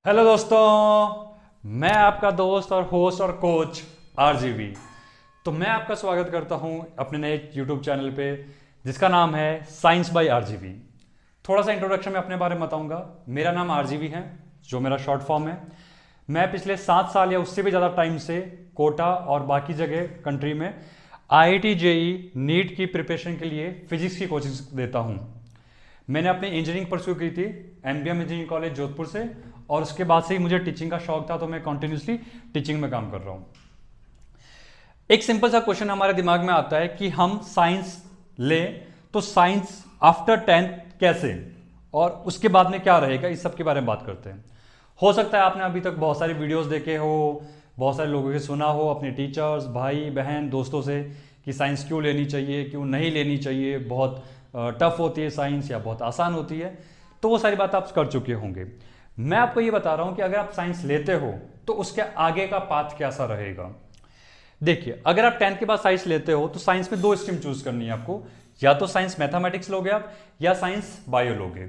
Hello दोस्तों, मैं आपका दोस्त और होस्ट और कोच आरजीवी। तो मैं आपका स्वागत करता हूं अपने नए यूट्यूब चैनल पे जिसका नाम है साइंस बाय आरजीवी। थोड़ा सा इंट्रोडक्शन में अपने बारे में बताऊंगा। मेरा नाम आरजीवी है, जो मेरा शॉर्ट फॉर्म है। मैं पिछले 7 साल या उससे भी ज़्यादा टाइम से कोटा और बाकी जगह कंट्री में आईआईटी जेई नीट की प्रिपरेशन के लिए फिजिक्स की कोचिंग देता हूँ। मैंने अपनी इंजीनियरिंग परस्यू की थी एमबीएम इंजीनियरिंग कॉलेज जोधपुर से, और उसके बाद से ही मुझे टीचिंग का शौक था, तो मैं कॉन्टिन्यूसली टीचिंग में काम कर रहा हूँ। एक सिंपल सा क्वेश्चन हमारे दिमाग में आता है कि हम साइंस लें तो साइंस आफ्टर 10th कैसे, और उसके बाद में क्या रहेगा, इस सब के बारे में बात करते हैं। हो सकता है आपने अभी तक बहुत सारे वीडियोस देखे हो, बहुत सारे लोगों से सुना हो, अपने टीचर्स, भाई बहन, दोस्तों से कि साइंस क्यों लेनी चाहिए, क्यों नहीं लेनी चाहिए, बहुत टफ होती है साइंस या बहुत आसान होती है। तो वो सारी बात आप कर चुके होंगे। मैं आपको ये बता रहा हूँ कि अगर आप साइंस लेते हो तो उसके आगे का पाथ कैसा रहेगा। देखिए, अगर आप 10th के बाद साइंस लेते हो तो साइंस में 2 स्ट्रीम चूज करनी है आपको। या तो साइंस मैथमेटिक्स लोगे आप, या साइंस बायो लोगे।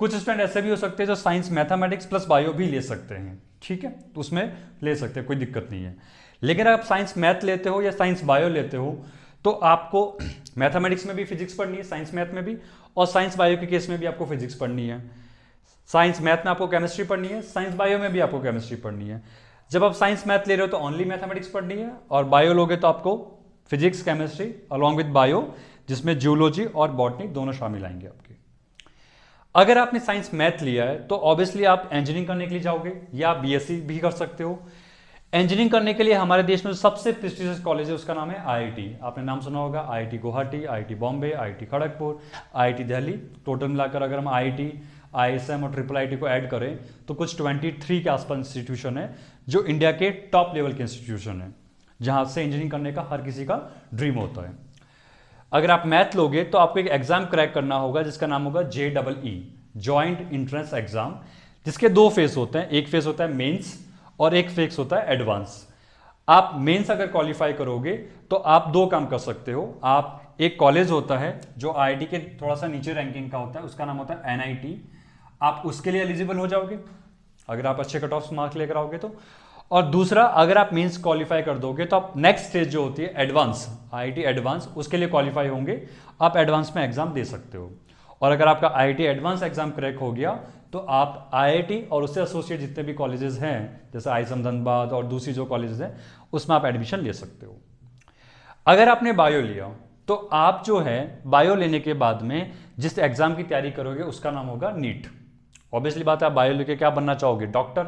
कुछ स्टूडेंट ऐसे भी हो सकते हैं जो साइंस मैथमेटिक्स प्लस बायो भी ले सकते हैं, ठीक है, तो उसमें ले सकते हैं, कोई दिक्कत नहीं है। लेकिन अगर आप साइंस मैथ लेते हो या साइंस बायो लेते हो तो आपको मैथमेटिक्स में भी फिजिक्स पढ़नी है, साइंस मैथ में भी, और साइंस बायो के केस में भी आपको फिजिक्स पढ़नी है। साइंस मैथ में आपको केमिस्ट्री पढ़नी है, साइंस बायो में भी आपको केमिस्ट्री पढ़नी है। जब आप साइंस मैथ ले रहे हो तो ओनली मैथमेटिक्स पढ़नी है, और बायो लोगे तो आपको physics chemistry along with bio, जिसमें जियोलॉजी और बॉटनी दोनों शामिल आएंगे आपके। अगर आपने साइंस मैथ लिया है तो ऑब्वियसली आप इंजीनियरिंग करने के लिए जाओगे, या आप बीएससी भी कर सकते हो। इंजीनियरिंग करने के लिए हमारे देश में जो सबसे प्रेस्टिजियस कॉलेज है उसका नाम है आईआईटी। आपने नाम सुना होगा, IIT Guwahati, IIT Bombay, IIT Kharagpur, IIT Delhi. Total मिलाकर अगर हम आईआईटी, आईएसएम और ट्रिपल आईटी को ऐड करें तो कुछ 23 के आसपास इंस्टीट्यूशन है जो इंडिया के टॉप लेवल के इंस्टीट्यूशन है, जहां से इंजीनियरिंग करने का हर किसी का ड्रीम होता है। अगर आप मैथ लोगे तो आपको एक एग्जाम क्रैक करना होगा जिसका नाम होगा JEE, जॉइंट एंट्रेंस एग्जाम, जिसके 2 फेस होते हैं। एक फेस होता है मेंस और एक फेस होता है एडवांस। आप मेंस अगर क्वालिफाई करोगे तो आप 2 काम कर सकते हो। आप, एक कॉलेज होता है जो आईआईटी के थोड़ा सा नीचे रैंकिंग का होता है, उसका नाम होता है एनआईटी। आप उसके लिए एलिजिबल हो जाओगे अगर आप अच्छे कट ऑफ मार्क्स लेकर आओगे तो। और दूसरा, अगर आप मेंस क्वालिफाई कर दोगे तो आप नेक्स्ट स्टेज जो होती है एडवांस, आईआईटी एडवांस, उसके लिए क्वालिफाई होंगे। आप एडवांस में एग्जाम दे सकते हो। और अगर आपका आईआईटी एडवांस एग्जाम क्रैक हो गया तो आप आईआईटी और उससे एसोसिएट जितने भी कॉलेजेस हैं, जैसे आईएसएम धनबाद और दूसरी जो कॉलेजेस हैं, उसमें आप एडमिशन ले सकते हो। अगर आपने बायो लिया तो आप जो है बायो लेने के बाद में जिस एग्जाम की तैयारी करोगे उसका नाम होगा नीट। ऑब्वियसली बात है, आप बायो लेके क्या बनना चाहोगे, डॉक्टर।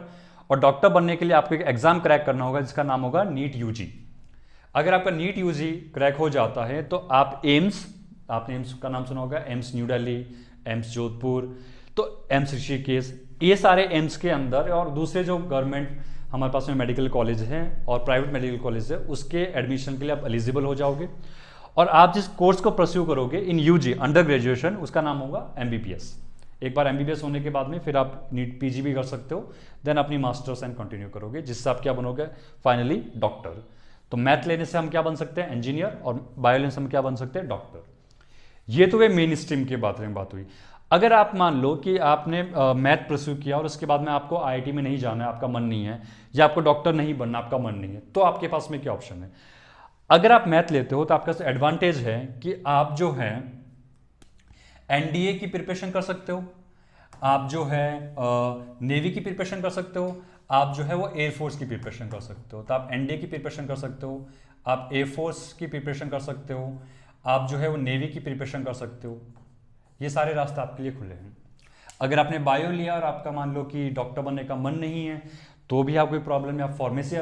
और डॉक्टर बनने के लिए आपको एक एग्जाम क्रैक करना होगा जिसका नाम होगा नीट यूजी। अगर आपका नीट यूजी क्रैक हो जाता है तो आप एम्स, आपने एम्स का नाम सुना होगा, AIIMS new Delhi, AIIMS Jodhpur, तो एम्स ऋषिकेश, ये सारे एम्स के अंदर और दूसरे जो गवर्नमेंट हमारे पास में मेडिकल कॉलेज हैं और प्राइवेट मेडिकल कॉलेज है, उसके एडमिशन के लिए आप एलिजिबल हो जाओगे। और आप जिस कोर्स को परस्यू करोगे इन यूजी अंडर ग्रेजुएशन, उसका नाम होगा एमबीबीएस। एक बार एमबीबीएस होने के बाद में फिर आप नीट पीजी भी कर सकते हो, देन अपनी मास्टर्स एंड कंटिन्यू करोगे, जिससे आप क्या बनोगे, फाइनली डॉक्टर। तो मैथ लेने से हम क्या बन सकते हैं, इंजीनियर, और बायो लेने से हम क्या बन सकते हैं, डॉक्टर। ये तो वे मेन स्ट्रीम की बात हुई। अगर आप मान लो कि आपने मैथ परस्यू किया और उसके बाद में आपको आईआईटी में नहीं जाना है, आपका मन नहीं है, या आपको डॉक्टर नहीं बनना, आपका मन नहीं है, तो आपके पास में क्या ऑप्शन है। अगर आप मैथ लेते हो तो आपका एडवांटेज है कि आप जो है एनडीए की प्रिपरेशन कर सकते हो, आप जो है नेवी की प्रिपरेशन कर सकते हो, आप जो है वो एयरफोर्स की प्रिपरेशन कर सकते हो। तो आप एनडीए की प्रिपरेशन कर सकते हो, आप एयरफोर्स की प्रिपरेशन कर सकते हो, आप जो है वो नेवी की प्रिपरेशन कर सकते हो। ये सारे रास्ते आपके लिए खुले हैं। अगर आपने बायो लिया और आपका मान लो कि डॉक्टर बनने का मन नहीं है तो भी आप कोई प्रॉब्लम है, आप फार्मेसी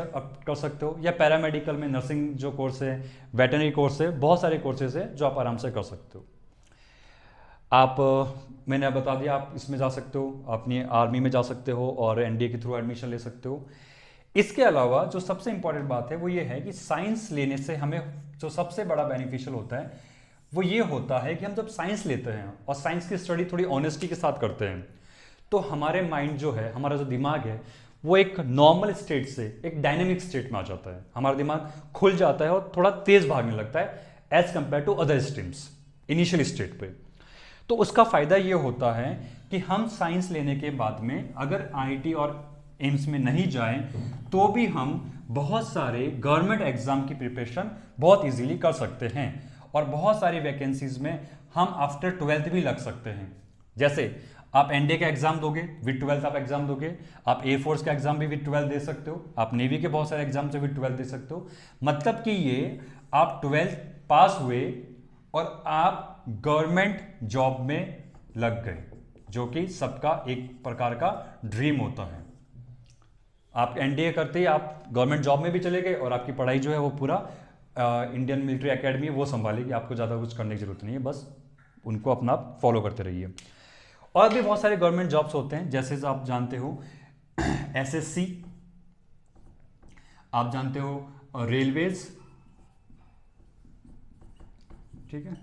कर सकते हो, या पैरामेडिकल में नर्सिंग जो कोर्स है, वेटनरी कोर्स है, बहुत सारे कोर्सेज है जो आप आराम से कर सकते हो। आप, मैंने बता दिया, आप इसमें जा सकते हो, अपनी आर्मी में जा सकते हो और एनडीए के थ्रू एडमिशन ले सकते हो। इसके अलावा जो सबसे इंपॉर्टेंट बात है वो ये है कि साइंस लेने से हमें जो सबसे बड़ा बेनिफिशियल होता है वो ये होता है कि हम जब साइंस लेते हैं और साइंस की स्टडी थोड़ी ऑनेस्टी के साथ करते हैं तो हमारे माइंड जो है, हमारा जो दिमाग है, वो एक नॉर्मल स्टेट से एक डायनेमिक स्टेट में आ जाता है। हमारा दिमाग खुल जाता है और थोड़ा तेज भागने लगता है as compare to other streams initial state पे। तो उसका फायदा ये होता है कि हम साइंस लेने के बाद में अगर आईआईटी और एम्स में नहीं जाएं तो भी हम बहुत सारे गवर्नमेंट एग्जाम की प्रिपरेशन बहुत इजीली कर सकते हैं और बहुत सारी वैकेंसीज में हम आफ्टर 12th भी लग सकते हैं। जैसे आप एनडीए का एग्जाम दोगे, विद 12th आप एग्जाम दोगे, आप एयरफोर्स का एग्जाम भी विद 12th दे सकते हो, आप नेवी के बहुत सारे एग्जाम से विद 12th दे सकते हो। मतलब कि ये आप 12th पास हुए और आप गवर्नमेंट जॉब में लग गए, जो कि सबका एक प्रकार का ड्रीम होता है। आप एनडीए करते ही आप गवर्नमेंट जॉब में भी चले गए और आपकी पढ़ाई जो है वो पूरा इंडियन मिलिट्री एकेडमी वो संभालेगी, आपको ज़्यादा कुछ करने की जरूरत नहीं है, बस उनको अपना फॉलो करते रहिए। और भी बहुत सारे गवर्नमेंट जॉब्स होते हैं, जैसे आप जानते हो एसएससी, आप जानते हो रेलवेज, ठीक है,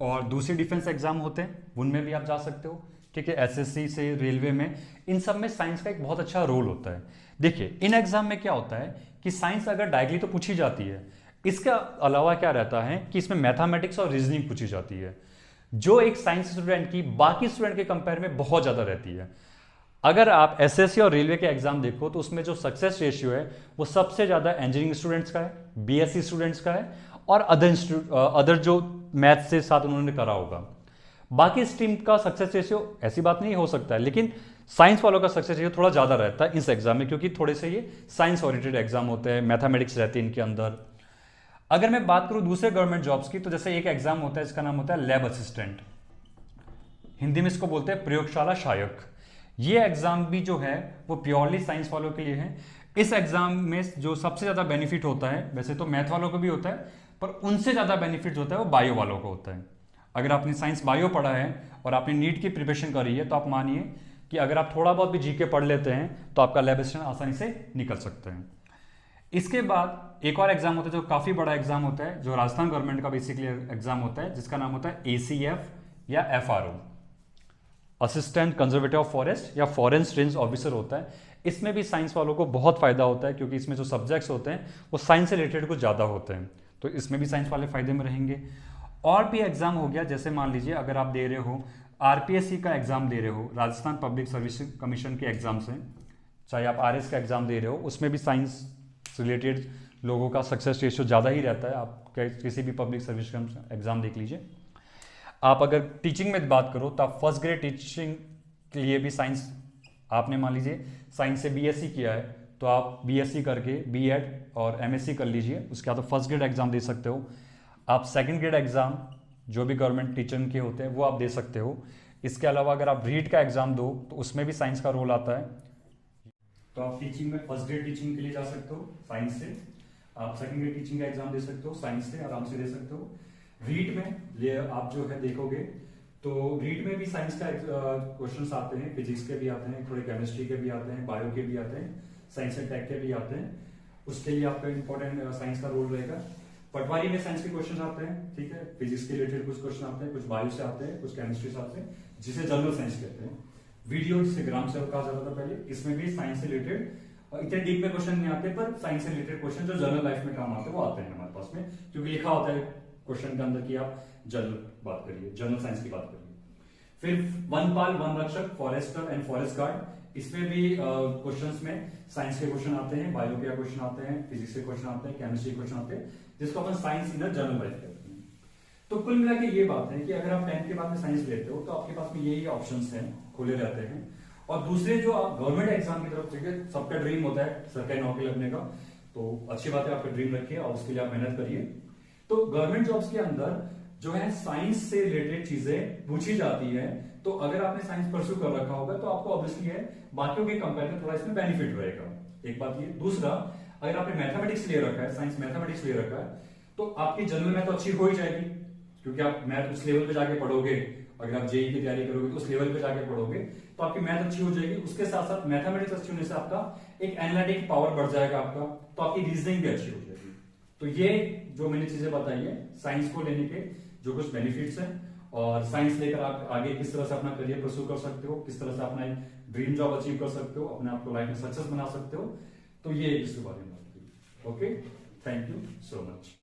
और दूसरे डिफेंस एग्जाम होते हैं उनमें भी आप जा सकते हो, ठीक है। एसएससी से रेलवे में, इन सब में साइंस का एक बहुत अच्छा रोल होता है। देखिए इन एग्जाम में क्या होता है कि साइंस अगर डायरेक्टली तो पूछी जाती है, इसके अलावा क्या रहता है कि इसमें मैथमेटिक्स और रीजनिंग पूछी जाती है, जो एक साइंस स्टूडेंट की बाकी स्टूडेंट के कंपेयर में बहुत ज्यादा रहती है। अगर आप एसएससी और रेलवे के एग्जाम देखो तो उसमें जो सक्सेस रेशियो है वो सबसे ज्यादा इंजीनियरिंग स्टूडेंट्स का है, बीएससी स्टूडेंट्स का है और अदर जो मैथ से साथ उन्होंने करा होगा। बाकी स्ट्रीम का सक्सेस रेशियो ऐसी बात नहीं हो सकता है, लेकिन साइंस वालों का सक्सेस रेशियो थोड़ा ज़्यादा रहता है इस एग्जाम में, क्योंकि थोड़े से ये साइंस ओरिएंटेड एग्जाम होते हैं, मैथमेटिक्स रहती है इनके अंदर। अगर मैं बात करूं दूसरे गवर्नमेंट जॉब्स की, तो जैसे एक एग्जाम होता है इसका नाम होता है लैब असिस्टेंट, हिंदी में इसको बोलते हैं प्रयोगशाला सहायक। ये एग्जाम भी जो है वो प्योरली साइंस वालों के लिए है। इस एग्जाम में जो सबसे ज़्यादा बेनिफिट होता है, वैसे तो मैथ वालों को भी होता है, पर उनसे ज़्यादा बेनिफिट होता है वो बायो वालों को होता है। अगर आपने साइंस बायो पढ़ा है और आपने नीट की प्रिपरेशन करी है, तो आप मानिए कि अगर आप थोड़ा बहुत भी जीके पढ़ लेते हैं तो आपका लैब असिस्टेंट आसानी से निकल सकते हैं। इसके बाद एक और एग्जाम होता है जो काफ़ी बड़ा एग्जाम होता है, जो राजस्थान गवर्नमेंट का बेसिकली एग्जाम होता है, जिसका नाम होता है एसीएफ या FRO, assistant conservator of forest या फॉरेस्ट रेंज ऑफिसर होता है। इसमें भी साइंस वालों को बहुत फायदा होता है, क्योंकि इसमें जो सब्जेक्ट्स होते हैं वो साइंस से रिलेटेड कुछ ज़्यादा होते हैं, तो इसमें भी साइंस वाले फायदे में रहेंगे। और भी एग्जाम हो गया, जैसे मान लीजिए अगर आप दे रहे हो आरपीएससी का एग्जाम दे रहे हो, राजस्थान पब्लिक सर्विस कमीशन के एग्जाम से, चाहे आप आरएस का एग्जाम दे रहे हो, उसमें भी साइंस रिलेटेड लोगों का सक्सेस रेशियो ज़्यादा ही रहता है। आप किसी भी पब्लिक सर्विस का एग्जाम देख लीजिए। आप अगर टीचिंग में बात करो तो आप फर्स्ट ग्रेड टीचिंग के लिए भी साइंस, आपने मान लीजिए साइंस से बीएससी किया है तो आप बीएससी करके बीएड और एमएससी कर लीजिए, उसके बाद फर्स्ट ग्रेड एग्जाम दे सकते हो। आप सेकंड ग्रेड एग्जाम जो भी गवर्नमेंट टीचर के होते हैं वो आप दे सकते हो। इसके अलावा अगर आप रीट का एग्जाम दो तो उसमें भी साइंस का रोल आता है, तो आप टीचिंग में फर्स्ट ग्रेड टीचिंग के लिए जा सकते हो साइंस से, आप सेकंड ग्रेड टीचिंग का एग्जाम दे सकते हो साइंस से, आराम से दे सकते हो। रीट में आप जो है देखोगे तो रीट में भी साइंस का क्वेश्चंस आते हैं, फिजिक्स के भी आते हैं, थोड़े केमिस्ट्री के भी आते हैं, बायो के भी आते हैं, साइंस एंड टेक के भी आते हैं। उसके लिए आपका इंपॉर्टेंट साइंस का रोल रहेगा। पटवारी में साइंस के क्वेश्चन आते हैं, ठीक है, फिजिक्स के रिलेटेड कुछ क्वेश्चन आते हैं, कुछ बायो से आते हैं, कुछ केमिस्ट्री से आते हैं, जिसे जनरल साइंस कहते हैं। वीडियो जिसे ग्राम सेवक कहा जाता था पहले, इसमें भी साइंस से रिलेटेड इतने डीप में क्वेश्चन नहीं आते, पर साइंस से रिलेटेड क्वेश्चन जो जनरल लाइफ में काम आते हैं वो आते हैं हमारे पास में, क्योंकि लिखा होता है क्वेश्चन के अंदर कि आप जनरल बात करिए, जनरल साइंस की बात करिए। फिर वनपाल, वन रक्षक, फॉरेस्टर एंड फॉरेस्ट गार्ड, इसमें भी क्वेश्चंस में साइंस के क्वेश्चन आते हैं, बायो के क्वेश्चन आते हैं, फिजिक्स के क्वेश्चन आते हैं, केमिस्ट्री के क्वेश्चन आते हैं, जिसको अपन साइंस इन जनरल लाइफ कहते हैं। तो कुल मिला के ये बात है कि अगर आप 10th के बाद में साइंस लेते हो तो आपके पास में यही ऑप्शंस हैं, खुले रहते हैं। और दूसरे जो आप गवर्नमेंट एग्जाम की तरफ देखिए, सबका ड्रीम होता है सरकारी नौकरी लगने का, तो अच्छी बात है, आपका ड्रीम रखिए और उसके लिए आप मेहनत करिए। तो गवर्नमेंट जॉब्स के अंदर जो है साइंस से रिलेटेड चीजें पूछी जाती है, तो अगर आपने साइंस परस्यू कर रखा होगा तो आपको ऑब्वियसली है बाकियों के कंपेयर में थोड़ा इसमें बेनिफिट रहेगा, एक बात ये। दूसरा, अगर आपने मैथमेटिक्स ले रखा है, साइंस मैथमेटिक्स ले रखा है, तो आपकी जनरल मैथ तो अच्छी हो ही जाएगी, क्योंकि आप मैथ उस लेवल पे जाके पढ़ोगे। अगर आप जेई की तैयारी करोगे तो उस लेवल पे जाके पढ़ोगे तो आपकी मैथ अच्छी हो जाएगी। उसके साथ साथ मैथमेटिक्स अच्छी होने से आपका एक एनालिटिक पावर बढ़ जाएगा आपका, तो आपकी रीजनिंग भी अच्छी हो जाएगी। तो ये जो मैंने चीजें बताई है साइंस को लेने के जो कुछ बेनिफिट्स हैं, और साइंस लेकर आप आगे किस तरह से अपना करियर परस्यू कर सकते हो, किस तरह से अपना एक ड्रीम जॉब अचीव कर सकते हो, अपने आप को लाइफ में सक्सेस बना सकते हो, तो ये इसके बारे में बात की। Okay, thank you so much.